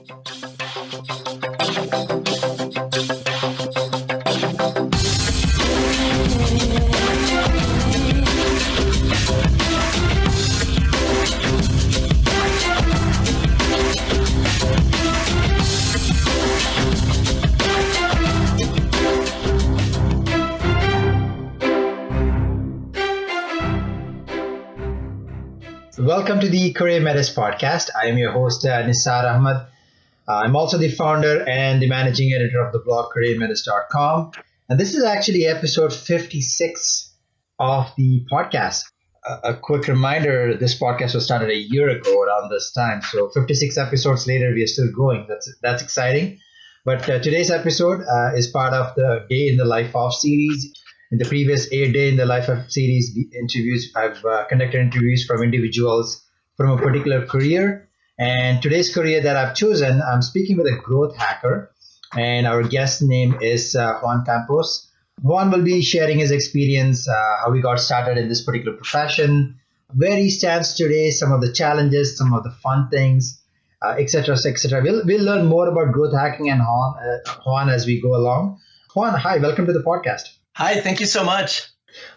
Welcome to the CareerMetis Podcast. I am your host, Nissar Ahmed. I'm also the founder and the managing editor of the blog CareerMetis.com. And this is actually episode 56 of the podcast. A quick reminder, this podcast was started a year ago around this time. So 56 episodes later, we are still going. That's exciting. But today's episode is part of the Day in the Life of series. In the previous 8 Day in the Life of series interviews, I've conducted interviews from individuals from a particular career. And today's career that I've chosen, I'm speaking with a growth hacker. And our guest name is Juan Campos. Juan will be sharing his experience, how he got started in this particular profession, where he stands today, some of the challenges, some of the fun things, etc., etc. We'll learn more about growth hacking and Juan as we go along. Juan, hi, welcome to the podcast. Hi, thank you so much.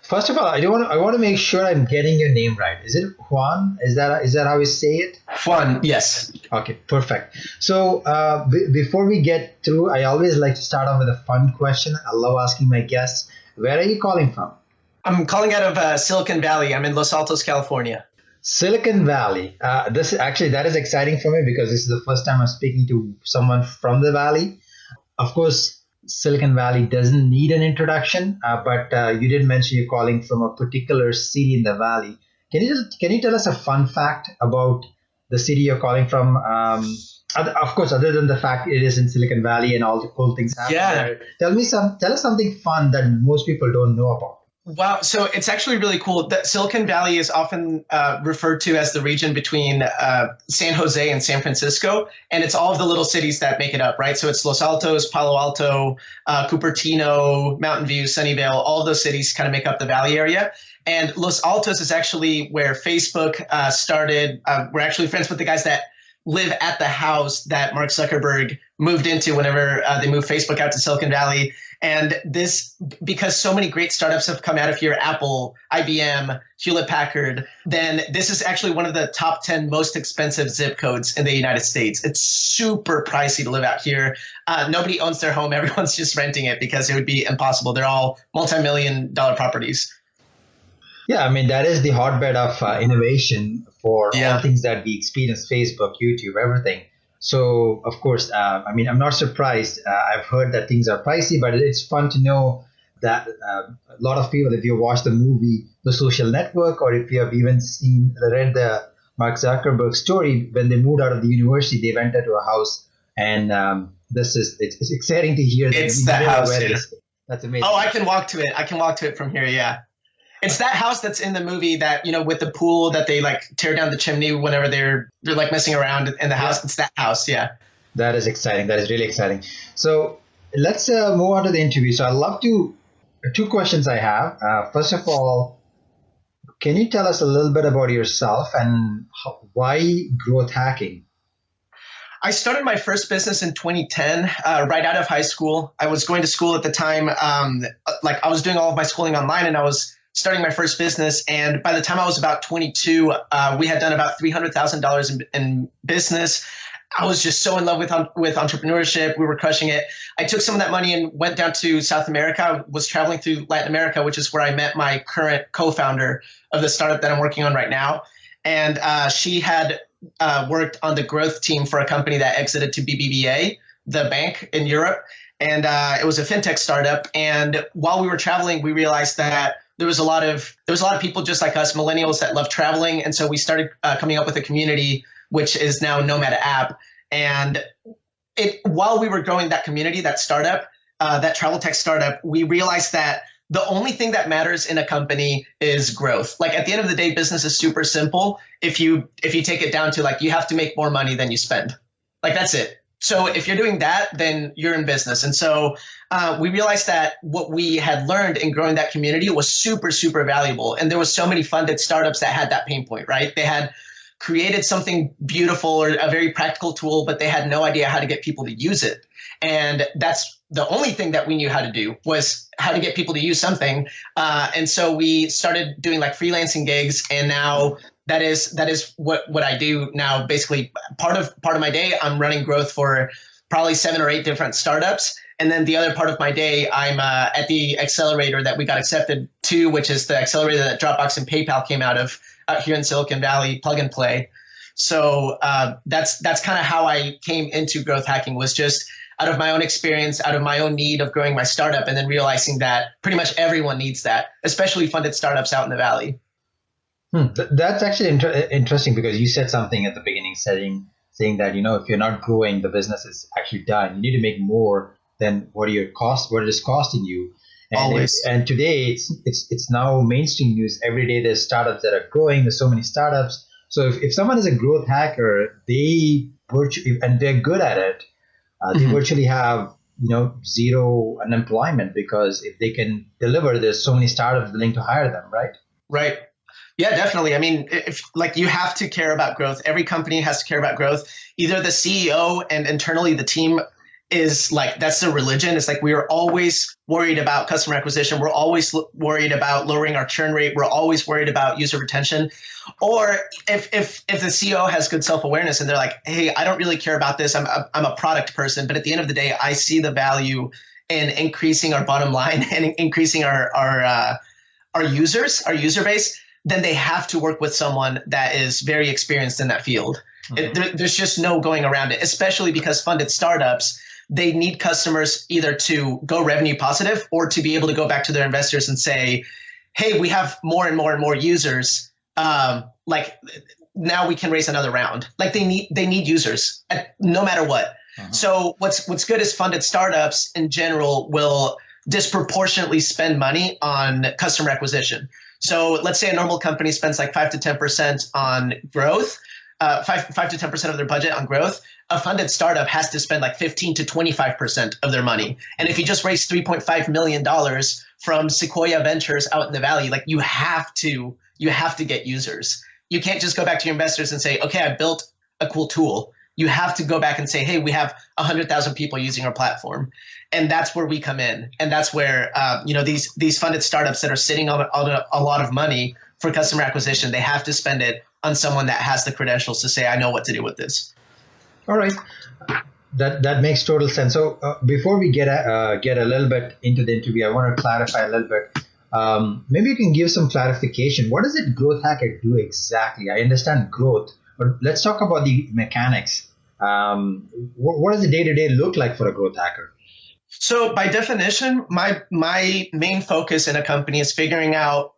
First of all, I want to make sure I'm getting your name right. Is it Juan? Is that how you say it? Juan, yes. Okay, perfect. So before we get through, I always like to start off with a fun question. I love asking my guests, where are you calling from? I'm calling out of Silicon Valley. I'm in Los Altos, California. Silicon Valley. That is exciting for me because this is the first time I'm speaking to someone from the Valley. Of course, Silicon Valley doesn't need an introduction, but you did mention you're calling from a particular city in the Valley. Can you tell us a fun fact about the city you're calling from? Of course, other than the fact it is in Silicon Valley and all the cool things happen there. Tell us something fun that most people don't know about. Wow. So it's actually really cool that Silicon Valley is often referred to as the region between San Jose and San Francisco. And it's all of the little cities that make it up, right? So it's Los Altos, Palo Alto, Cupertino, Mountain View, Sunnyvale, all of those cities kind of make up the Valley area. And Los Altos is actually where Facebook started. We're actually friends with the guys that live at the house that Mark Zuckerberg moved into whenever they moved Facebook out to Silicon Valley. And this, because so many great startups have come out of here, Apple, IBM, Hewlett-Packard, then this is actually one of the top 10 most expensive zip codes in the United States. It's super pricey to live out here. Nobody owns their home. Everyone's just renting it because it would be impossible. They're all multi-million-dollar properties. Yeah, I mean, that is the hotbed of innovation for all things that we experience, Facebook, YouTube, everything. So, of course, I'm not surprised. I've heard that things are pricey, but it's fun to know that a lot of people, if you watch the movie The Social Network, or if you have even read the Mark Zuckerberg story, when they moved out of the university, they went into a house. And it's exciting to hear. It's that house. That's amazing. Oh, I can walk to it. I can walk to it from here. Yeah. It's that house that's in the movie that, with the pool that they like tear down the chimney whenever they're like messing around in the house. Yeah. It's that house. Yeah. That is exciting. That is really exciting. So let's move on to the interview. So I'd love to, two questions I have. First of all, can you tell us a little bit about yourself and why growth hacking? I started my first business in 2010, right out of high school. I was going to school at the time. I was doing all of my schooling online, and I was starting my first business. And by the time I was about 22, we had done about $300,000 in business. I was just so in love with entrepreneurship. We were crushing it. I took some of that money and went down to South America. I was traveling through Latin America, which is where I met my current co-founder of the startup that I'm working on right now. And she had worked on the growth team for a company that exited to BBVA, the bank in Europe. And it was a fintech startup. And while we were traveling, we realized that there was a lot of people just like us, millennials, that love traveling. And so we started coming up with a community, which is now Nomad App. And while we were growing that community, that startup, that travel tech startup, we realized that the only thing that matters in a company is growth. Like at the end of the day, business is super simple. If you take it down to like, you have to make more money than you spend. Like that's it. So if you're doing that, then you're in business. And so we realized that what we had learned in growing that community was super, super valuable. And there was so many funded startups that had that pain point, right? They had created something beautiful or a very practical tool, but they had no idea how to get people to use it. And that's the only thing that we knew how to do, was how to get people to use something. And so we started doing like freelancing gigs. And now that is what I do now. Basically, part of my day, I'm running growth for probably 7 or 8 different startups. And then the other part of my day, I'm at the accelerator that we got accepted to, which is the accelerator that Dropbox and PayPal came out here in Silicon Valley, Plug and Play. So that's kind of how I came into growth hacking, was just out of my own experience, out of my own need of growing my startup, and then realizing that pretty much everyone needs that, especially funded startups out in the Valley. That's actually interesting, because you said something at the beginning saying that, if you're not growing, the business is actually done. You need to make more than what it is costing you. And Always. And today it's now mainstream news. Every day there's startups that are growing. There's so many startups. So if someone is a growth hacker, and they're good at it, they virtually have zero unemployment, because if they can deliver, there's so many startups willing to hire them, right? Right. Yeah, definitely. I mean, if you have to care about growth. Every company has to care about growth. Either the CEO and internally the team is like, that's their religion. It's like, we are always worried about customer acquisition. We're always worried about lowering our churn rate. We're always worried about user retention. Or if the CEO has good self-awareness and they're like, hey, I don't really care about this. I'm a product person, but at the end of the day, I see the value in increasing our bottom line and increasing our user base. Then they have to work with someone that is very experienced in that field. There's just no going around it, especially because funded startups, they need customers either to go revenue positive or to be able to go back to their investors and say, hey, we have more and more and more users. Like now we can raise another round. Like they need users no matter what. So what's good is funded startups in general will disproportionately spend money on customer acquisition. So let's say a normal company spends like 5 to 10% on growth, 5 to 10% of their budget on growth. A funded startup has to spend like 15 to 25% of their money. And if you just raise $3.5 million from Sequoia Ventures out in the Valley, like you have to get users. You can't just go back to your investors and say, okay, I built a cool tool. You have to go back and say, hey, we have 100,000 people using our platform. And that's where we come in. And that's where, these funded startups that are sitting on a lot of money for customer acquisition, they have to spend it on someone that has the credentials to say, I know what to do with this. All right. That makes total sense. So before we get a little bit into the interview, I want to clarify a little bit. Maybe you can give some clarification. What does it growth hacker do exactly? I understand growth, but let's talk about the mechanics. What does the day-to-day look like for a growth hacker? So by definition, my main focus in a company is figuring out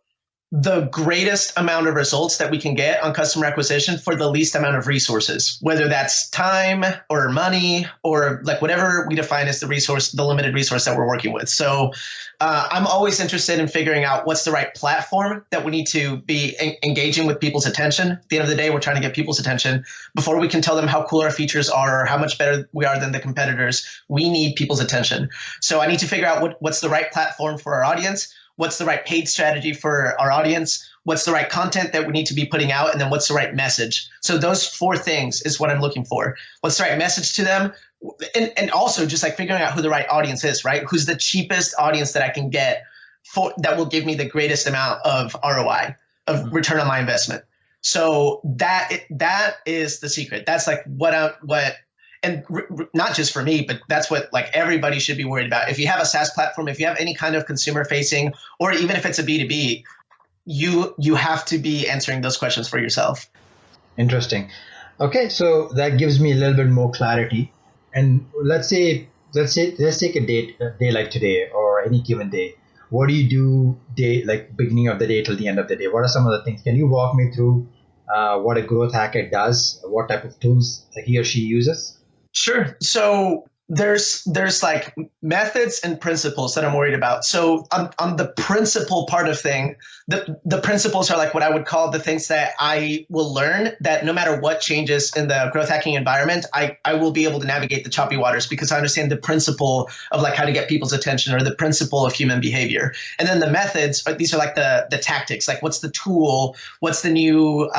the greatest amount of results that we can get on customer acquisition for the least amount of resources, whether that's time or money or like whatever we define as the limited resource that we're working with. So I'm always interested in figuring out what's the right platform that we need to be engaging with people's attention. At the end of the day, we're trying to get people's attention before we can tell them how cool our features are or how much better we are than the competitors. We need people's attention. So I need to figure out what's the right platform for our audience. What's the right paid strategy for our audience? What's the right content that we need to be putting out? And then what's the right message? So those 4 things is what I'm looking for. What's the right message to them? And also just like figuring out who the right audience is, right? Who's the cheapest audience that I can get that will give me the greatest amount of ROI, of return on my investment. So that is the secret. That's like and not just for me, but that's what like everybody should be worried about. If you have a SaaS platform, if you have any kind of consumer facing, or even if it's a B2B, you have to be answering those questions for yourself. Interesting. Okay, so that gives me a little bit more clarity. And let's take a day like today or any given day. What do you do like beginning of the day till the end of the day? What are some of the things? Can you walk me through what a growth hacker does? What type of tools he or she uses? Sure. So there's like methods and principles that I'm worried about. So on the principle part of thing, the principles are like what I would call the things that I will learn that no matter what changes in the growth hacking environment, I will be able to navigate the choppy waters because I understand the principle of like how to get people's attention or the principle of human behavior. And then the methods, these are like the tactics, like what's the tool, what's the new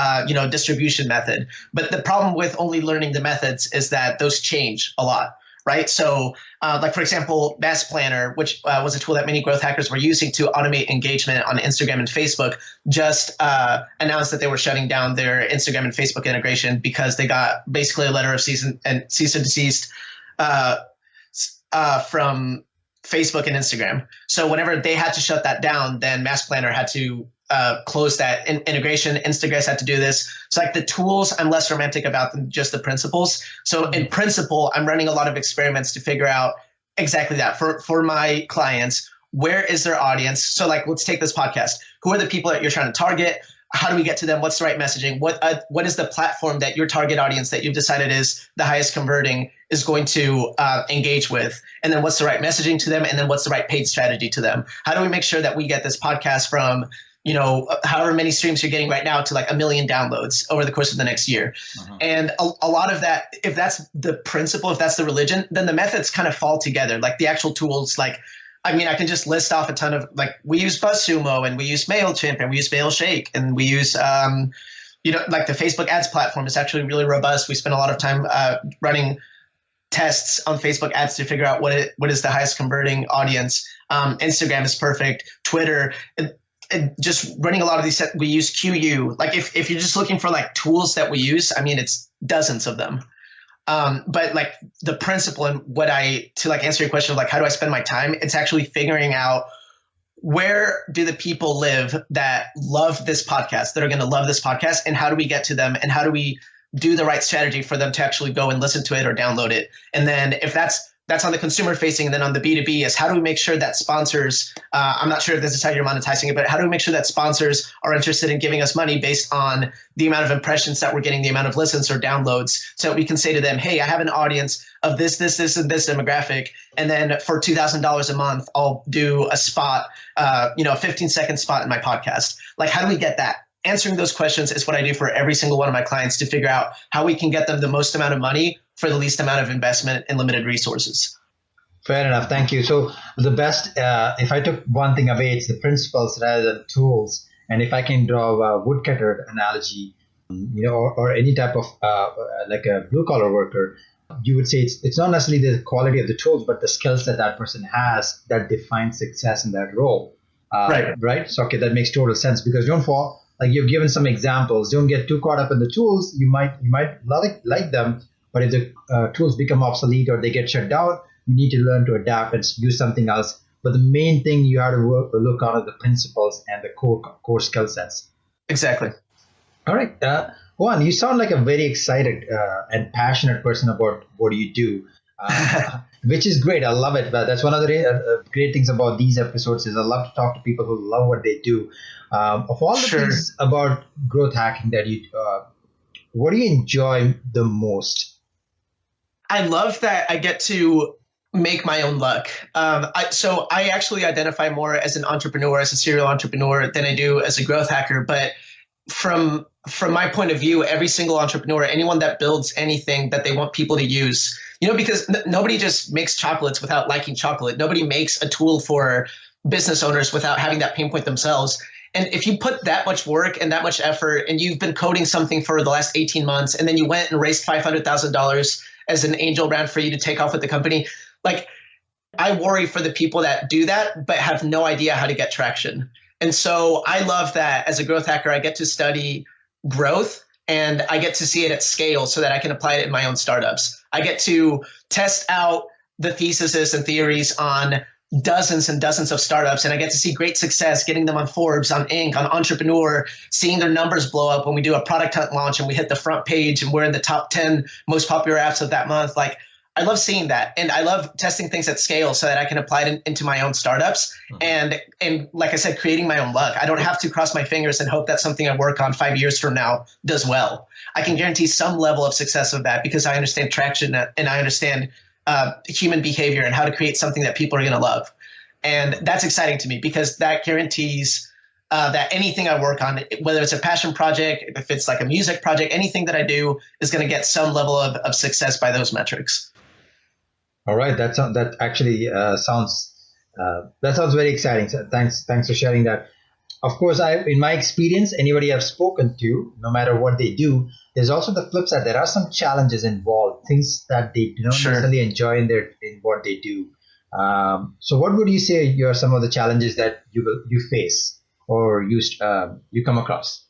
distribution method. But the problem with only learning the methods is that those change a lot. Right. So like, for example, Mass Planner, which was a tool that many growth hackers were using to automate engagement on Instagram and Facebook, just announced that they were shutting down their Instagram and Facebook integration because they got basically a letter of cease and desist from Facebook and Instagram. So whenever they had to shut that down, then Mass Planner had to close that integration. Instagram had to do this. So like the tools, I'm less romantic about than just the principles. So in principle, I'm running a lot of experiments to figure out exactly that for my clients. Where is their audience? So like, let's take this podcast. Who are the people that you're trying to target? How do we get to them? What's the right messaging? What is the platform that your target audience that you've decided is the highest converting is going to engage with? And then what's the right messaging to them? And then what's the right paid strategy to them? How do we make sure that we get this podcast from however many streams you're getting right now to like 1 million downloads over the course of the next year? And a lot of that, if that's the principle, if that's the religion, then the methods kind of fall together. Like the actual tools, like, I mean, I can just list off a ton of, like, we use BuzzSumo and we use MailChimp and we use Mailshake and we use, like the Facebook ads platform is actually really robust. We spend a lot of time running tests on Facebook ads to figure out what is the highest converting audience. Instagram is perfect. Twitter, and just running a lot of these, we use QU. Like if you're just looking for like tools that we use, I mean, it's dozens of them. But like the principle and to like answer your question of like, how do I spend my time? It's actually figuring out where do the people live that love this podcast, that are going to love this podcast, and how do we get to them, and how do we do the right strategy for them to actually go and listen to it or download it? And then if that's on the consumer facing, and then on the B2B is how do we make sure that sponsors, I'm not sure if this is how you're monetizing it, but how do we make sure that sponsors are interested in giving us money based on the amount of impressions that we're getting, the amount of listens or downloads, so we can say to them, hey, I have an audience of this, and this demographic. And then for $2,000 a month, I'll do a spot, a 15-second spot in my podcast. Like, how do we get that? Answering those questions is what I do for every single one of my clients to figure out how we can get them the most amount of money for the least amount of investment and limited resources. Fair enough. Thank you. So the best, if I took one thing away, it's the principles rather than tools. And if I can draw a woodcutter analogy, or any type of like a blue collar worker, you would say it's not necessarily the quality of the tools, but the skills that person has that defines success in that role. Right. So, okay, that makes total sense, because don't fall. Like, you've given some examples. Don't get too caught up in the tools. You might like them, but if the tools become obsolete or they get shut down, you need to learn to adapt and use something else. But the main thing you have to look on are the principles and the core skill sets. Exactly. All right. Juan, you sound like a very excited and passionate person about what you do, which is great. I love it. But that's one of the great things about these episodes is I love to talk to people who love what they do. Of all the things about growth hacking that you, what do you enjoy the most? I love that I get to make my own luck. So I actually identify more as an entrepreneur, as a serial entrepreneur, than I do as a growth hacker. But from my point of view, every single entrepreneur, anyone that builds anything that they want people to use, because nobody just makes chocolates without liking chocolate. Nobody makes a tool for business owners without having that pain point themselves. And if you put that much work and that much effort, and you've been coding something for the last 18 months, and then you went and raised $500,000 as an angel round for you to take off with the company, like, I worry for the people that do that but have no idea how to get traction. And so I love that as a growth hacker, I get to study growth and I get to see it at scale so that I can apply it in my own startups. I get to test out the theses and theories on dozens and dozens of startups, and I get to see great success getting them on Forbes, on Inc., on Entrepreneur, seeing their numbers blow up when we do a product hunt launch and we hit the front page and we're in the top 10 most popular apps of that month. Like, I love seeing that. And I love testing things at scale so that I can apply it into my own startups. And like I said, creating my own luck. I don't have to cross my fingers and hope that something I work on 5 years from now does well. I can guarantee some level of success of that because I understand traction and I understand human behavior and how to create something that people are going to love. And that's exciting to me because that guarantees that anything I work on, whether it's a passion project, if it's like a music project, anything that I do is going to get some level of success by those metrics. All right, that actually sounds very exciting. So thanks for sharing that. Of course, in my experience, anybody I've spoken to, no matter what they do, there's also the flip side. There are some challenges involved, things that they do not necessarily enjoy in what they do. So, what would you say are some of the challenges that you face or you come across?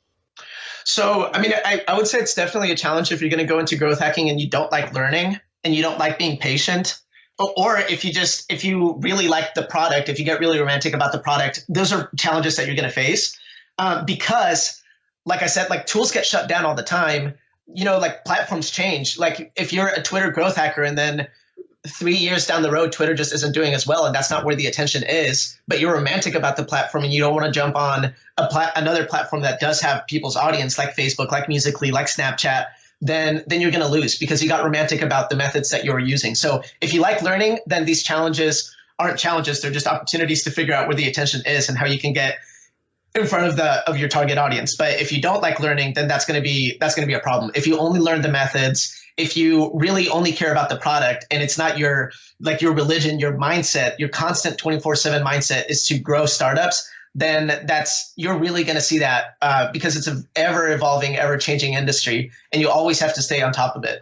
So, I mean, I would say it's definitely a challenge if you're going to go into growth hacking and you don't like learning and you don't like being patient. Or if you really like the product, if you get really romantic about the product, those are challenges that you're going to face because, like I said, like tools get shut down all the time. Like platforms change. Like if you're a Twitter growth hacker and then 3 years down the road, Twitter just isn't doing as well, and that's not where the attention is. But you're romantic about the platform and you don't want to jump on another platform that does have people's audience, like Facebook, like Musical.ly, like Snapchat. Then you're going to lose because you got romantic about the methods that you're using. So if you like learning, then these challenges aren't challenges. They're just opportunities to figure out where the attention is and how you can get in front of your target audience. But if you don't like learning, then that's going to be a problem. If you only learn the methods, if you really only care about the product and it's not your religion, your mindset, your constant 24/7 mindset is to grow startups, then you're really going to see that because it's an ever evolving, ever changing industry, and you always have to stay on top of it.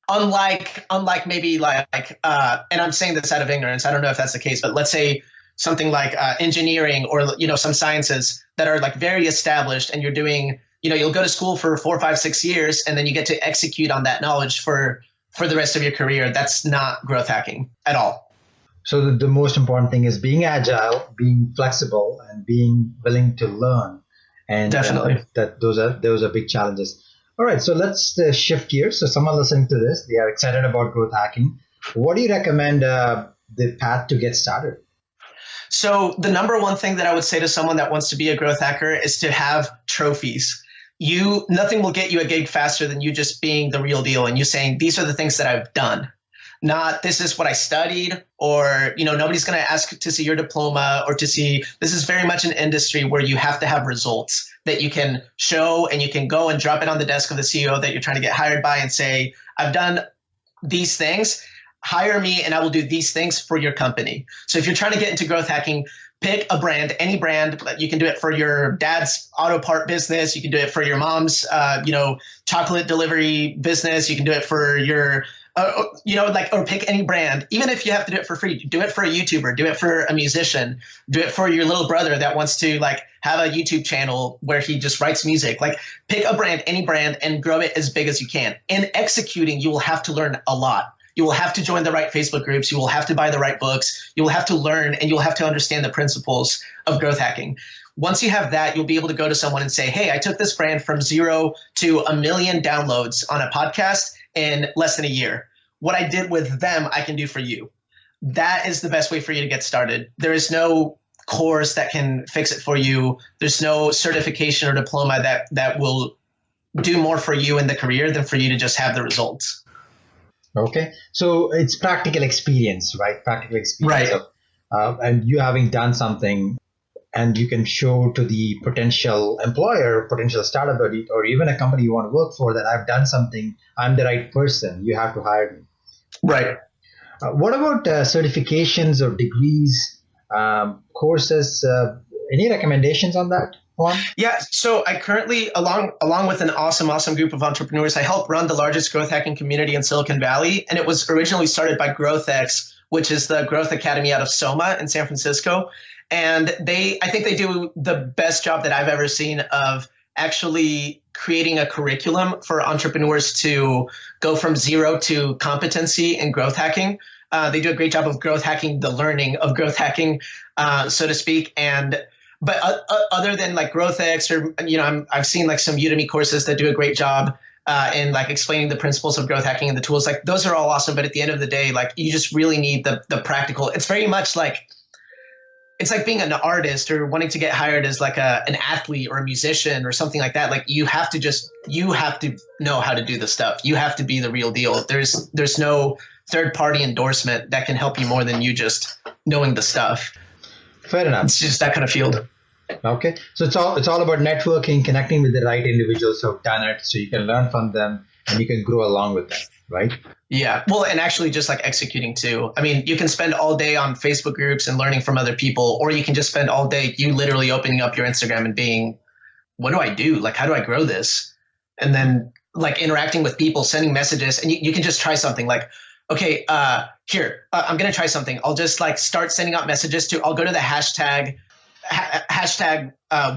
Unlike maybe and I'm saying this out of ignorance, I don't know if that's the case, but let's say something like engineering or some sciences that are like very established, and you're doing, you'll go to school for 4, 5, 6 years, and then you get to execute on that knowledge for the rest of your career. That's not growth hacking at all. So the most important thing is being agile, being flexible, and being willing to learn. And definitely, those are big challenges. All right, so let's shift gears. So someone listening to this, they are excited about growth hacking. What do you recommend the path to get started? So the number one thing that I would say to someone that wants to be a growth hacker is to have trophies. Nothing will get you a gig faster than you just being the real deal and you saying, these are the things that I've done. Not this is what I studied, or nobody's going to ask to see your diploma or to see. This is very much an industry where you have to have results that you can show, and you can go and drop it on the desk of the CEO that you're trying to get hired by and say, I've done these things. Hire me and I will do these things for your company. So if you're trying to get into growth hacking, pick a brand, any brand. You can do it for your dad's auto part business. You can do it for your mom's, chocolate delivery business. You can do it for your or pick any brand, even if you have to do it for free. Do it for a YouTuber, do it for a musician, do it for your little brother that wants to have a YouTube channel where he just writes music. Pick a brand, any brand, and grow it as big as you can. In executing, you will have to learn a lot. You will have to join the right Facebook groups. You will have to buy the right books. You will have to learn, and you'll have to understand the principles of growth hacking. Once you have that, you'll be able to go to someone and say, hey, I took this brand from 0 to 1 million downloads on a podcast in less than a year. What I did with them, I can do for you. That is the best way for you to get started. There is no course that can fix it for you. There's no certification or diploma that will do more for you in the career than for you to just have the results. Okay. So it's practical experience, right? Practical experience. Right. And you having done something, and you can show to the potential employer, potential startup, or even a company you want to work for that I've done something, I'm the right person. You have to hire me. Right. What about certifications or degrees, courses? Any recommendations on that, Juan? Yeah. So I currently, along with an awesome group of entrepreneurs, I help run the largest growth hacking community in Silicon Valley. And it was originally started by GrowthX, which is the growth academy out of Soma in San Francisco. And I think they do the best job that I've ever seen of actually creating a curriculum for entrepreneurs to go from 0 to competency in growth hacking. They do a great job of growth hacking, the learning of growth hacking, so to speak. But other than GrowthX, or I've seen some Udemy courses that do a great job in explaining the principles of growth hacking and the tools. Those are all awesome, but at the end of the day, you just really need the practical. It's very much it's like being an artist or wanting to get hired as an athlete or a musician or something like that. You have to know how to do the stuff. You have to be the real deal. There's no third-party endorsement that can help you more than you just knowing the stuff. Fair enough. It's just that kind of field. Okay. So it's all about networking, connecting with the right individuals who have done it so you can learn from them and you can grow along with them, right? Yeah. Well, and actually just like executing too. I mean, you can spend all day on Facebook groups and learning from other people, or you can just spend all day you literally opening up your Instagram and being, what do I do? Like, how do I grow this? And then like interacting with people, sending messages, and you can just try something like, okay, I'm going to try something. I'll just like start sending out messages I'll go to the hashtag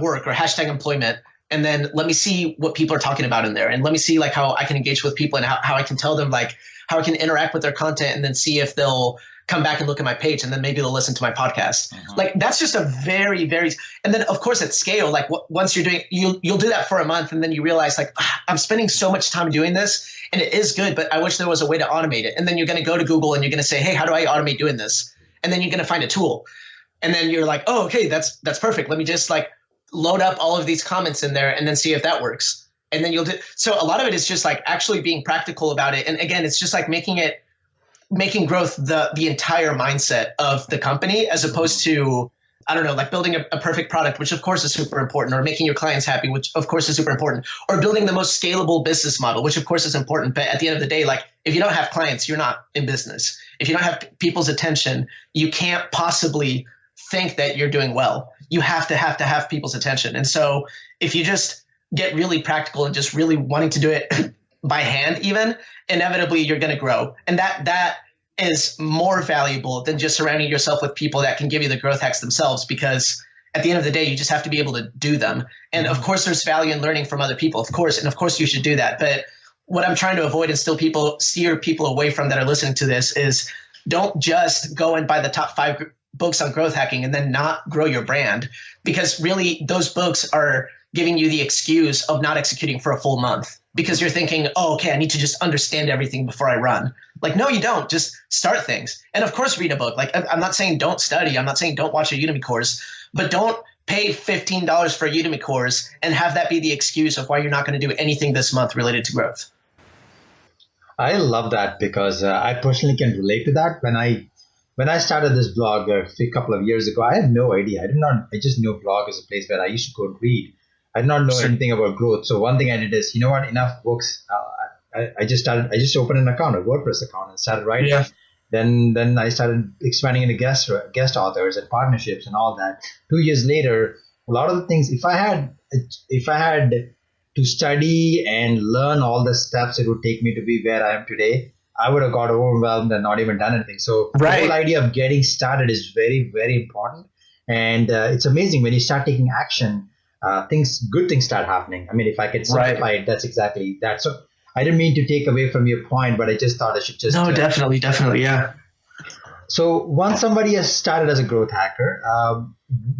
work or hashtag employment. And then let me see what people are talking about in there. And let me see like how I can engage with people and how I can tell them like how I can interact with their content and then see if they'll come back and look at my page and then maybe they'll listen to my podcast. Like that's just a very, very, and then of course at scale, like once you're doing, you'll do that for a month and then you realize like, I'm spending so much time doing this and it is good, but I wish there was a way to automate it. And then you're going to go to Google and you're going to say, hey, how do I automate doing this? And then you're going to find a tool. And then you're like, oh, okay, that's perfect. Let me just like load up all of these comments in there and then see if that works. And then you'll do. So a lot of it is just like actually being practical about it. And again, it's just like making growth the entire mindset of the company, as opposed to, I don't know, like building a perfect product, which of course is super important, or making your clients happy, which of course is super important, or building the most scalable business model, which of course is important. But at the end of the day, like if you don't have clients, you're not in business. If you don't have people's attention, you can't possibly think that you're doing well. You have to have people's attention. And so if you just get really practical and just really wanting to do it by hand, even inevitably you're going to grow. And that is more valuable than just surrounding yourself with people that can give you the growth hacks themselves, because at the end of the day, you just have to be able to do them. And of course there's value in learning from other people, of course. And of course you should do that. But what I'm trying to avoid and steer people away from that are listening to this is don't just go and buy the top 5 books on growth hacking and then not grow your brand, because really those books are giving you the excuse of not executing for a full month because you're thinking, oh, okay, I need to just understand everyththing before I run. Like, no, you don't. Just start things. And of course, read a book. Like, I'm not saying don't study. I'm not saying don't watch a Udemy course, but don't pay $15 for a Udemy course and have that be the excuse of why you're not going to do anything this month related to growth. I love that because I personally can relate to that. When I started this blog a couple of years ago, I had no idea. I just knew blog is a place where I used to go and read. I did not know anything about growth. So one thing I did is, you know what, enough books. I just opened an account, a WordPress account, and started writing. Yeah. Then I started expanding into guest authors and partnerships and all that. 2 years later, a lot of the things, if I had to study and learn all the steps it would take me to be where I am today, I would have got overwhelmed and not even done anything. So the whole idea of getting started is very, very important. And it's amazing when you start taking action, good things start happening. I mean, if I can simplify it, that's exactly that. So I didn't mean to take away from your point, but I just thought I should just. No, definitely. Yeah. So once somebody has started as a growth hacker,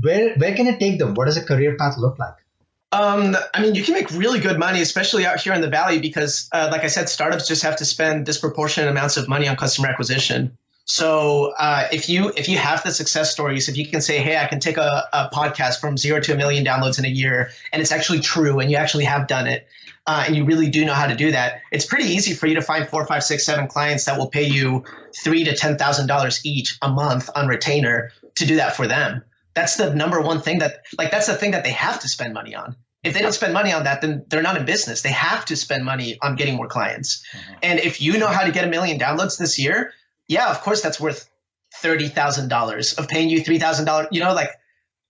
where can it take them? What does a career path look like? I mean, you can make really good money, especially out here in the Valley, because like I said, startups just have to spend disproportionate amounts of money on customer acquisition. So if you have the success stories, if you can say, hey, I can take a podcast from 0 to 1 million downloads in a year, and it's actually true, and you actually have done it, and you really do know how to do that, it's pretty easy for you to find 4, 5, 6, 7 clients that will pay you $3,000 to $10,000 each a month on retainer to do that for them. That's the number one thing that's the thing that they have to spend money on. If they don't spend money on that, then they're not in business. They have to spend money on getting more clients. Mm-hmm. And if you know how to get 1 million downloads this year, yeah, of course, that's worth $30,000 of paying you $3,000. You know, like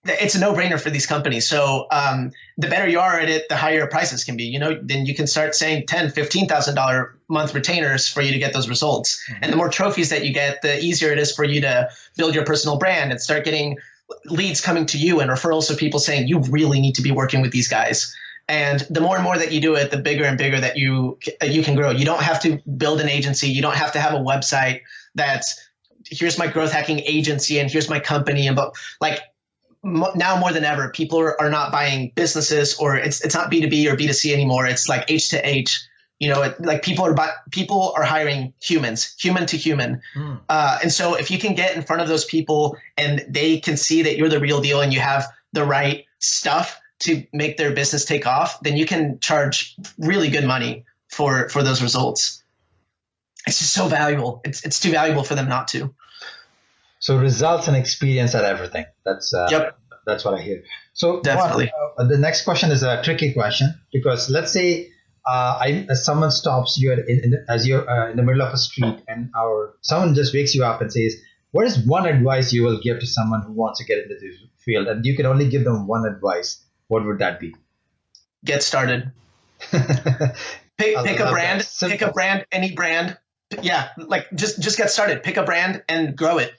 it's a no-brainer for these companies. So the better you are at it, the higher prices can be. You know, then you can start saying $10,000, $15,000 month retainers for you to get those results. Mm-hmm. And the more trophies that you get, the easier it is for you to build your personal brand and start getting leads coming to you and referrals of people saying you really need to be working with these guys. And the more and more that you do it, the bigger and bigger that you can grow. You don't have to build an agency. You don't have to have a website that's here's my growth hacking agency and here's my company. And but like now more than ever, people are not buying businesses, or it's not B2B or B2C anymore. It's like H to H. You know, like people are hiring humans, human to human. And so if you can get in front of those people and they can see that you're the real deal and you have the right stuff to make their business take off, then you can charge really good money for those results. it's just so valuable. It's too valuable for them not to. So results and experience are everything. Yep. That's what I hear. So Definitely. The next question is a tricky question, because let's say someone stops you as you're in the middle of a street, and someone just wakes you up and says, what is one advice you will give to someone who wants to get into this field? And you can only give them one advice. What would that be? Get started. Pick a brand, any brand. Yeah, like just get started. Pick a brand and grow it.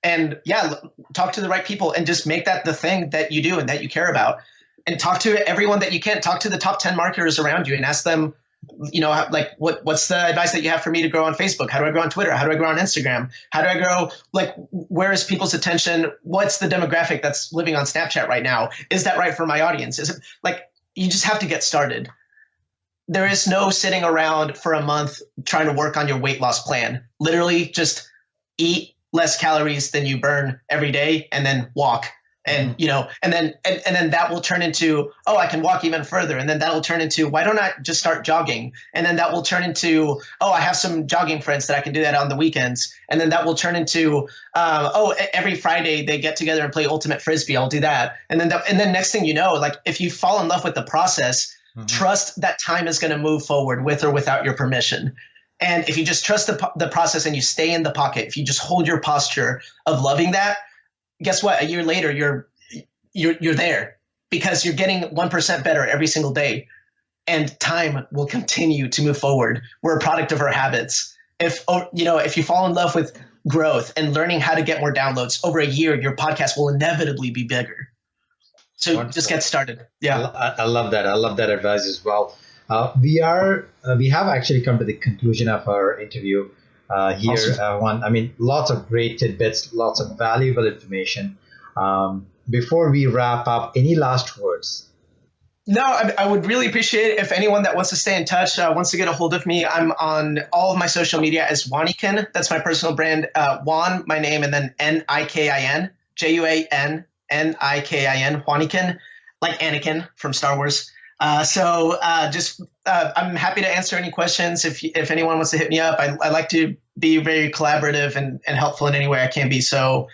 And yeah, talk to the right people and just make that the thing that you do and that you care about. And talk to everyone that you can. Talk to the top 10 marketers around you and ask them, like, what's the advice that you have for me to grow on Facebook? How do I grow on Twitter? How do I grow on Instagram? How do I grow? Like, where is people's attention? What's the demographic that's living on Snapchat right now? Is that right for my audience? Is it like, you just have to get started. There is no sitting around for a month trying to work on your weight loss plan. Literally just eat less calories than you burn every day and then walk. And, and then that will turn into, oh, I can walk even further. And then that'll turn into, why don't I just start jogging? And then that will turn into, oh, I have some jogging friends that I can do that on the weekends. And then that will turn into, every Friday they get together and play ultimate Frisbee. I'll do that. And then next thing you know, like, if you fall in love with the process, trust that time is going to move forward with or without your permission. And if you just trust the process and you stay in the pocket, if you just hold your posture of loving that, guess what? A year later, you're there, because you're getting 1% better every single day, and time will continue to move forward. We're a product of our habits. If you fall in love with growth and learning how to get more downloads over a year, your podcast will inevitably be bigger. So Wonderful. Just get started. Yeah. I love that. I love that advice as well. We have actually come to the conclusion of our interview here. Awesome. Lots of great tidbits, lots of valuable information. Before we wrap up, any last words? No, I would really appreciate it if anyone that wants to stay in touch wants to get a hold of me. I'm on all of my social media as Juanikin. That's my personal brand. Juan, my name, and then Nikin, Juannikin, Juanikin, like Anakin from Star Wars. I'm happy to answer any questions if anyone wants to hit me up. I like to be very collaborative and helpful in any way I can be. So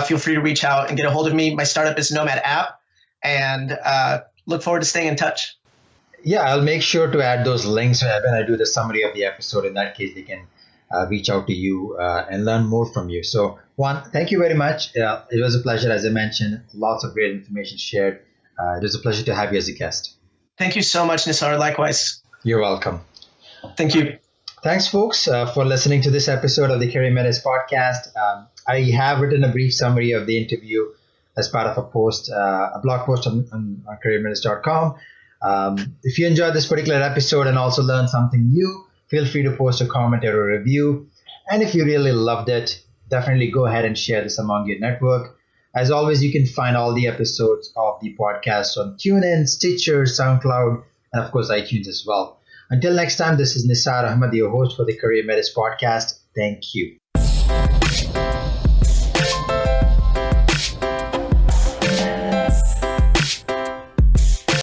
feel free to reach out and get a hold of me. My startup is Nomad App, and look forward to staying in touch. Yeah, I'll make sure to add those links when I do the summary of the episode. In that case, they can reach out to you and learn more from you. So Juan, thank you very much. It was a pleasure. As I mentioned, lots of great information shared. It was a pleasure to have you as a guest. Thank you so much, Nissar. Likewise. You're welcome. Thank you. Thanks, folks, for listening to this episode of the CareerMetis Podcast. I have written a brief summary of the interview as part of a blog post on CareerMetis.com. If you enjoyed this particular episode and also learned something new, feel free to post a comment or a review. And if you really loved it, definitely go ahead and share this among your network. As always, you can find all the episodes of the podcast on TuneIn, Stitcher, SoundCloud, and of course, iTunes as well. Until next time, this is Nissar Ahmed, your host for the CareerMetis Podcast. Thank you.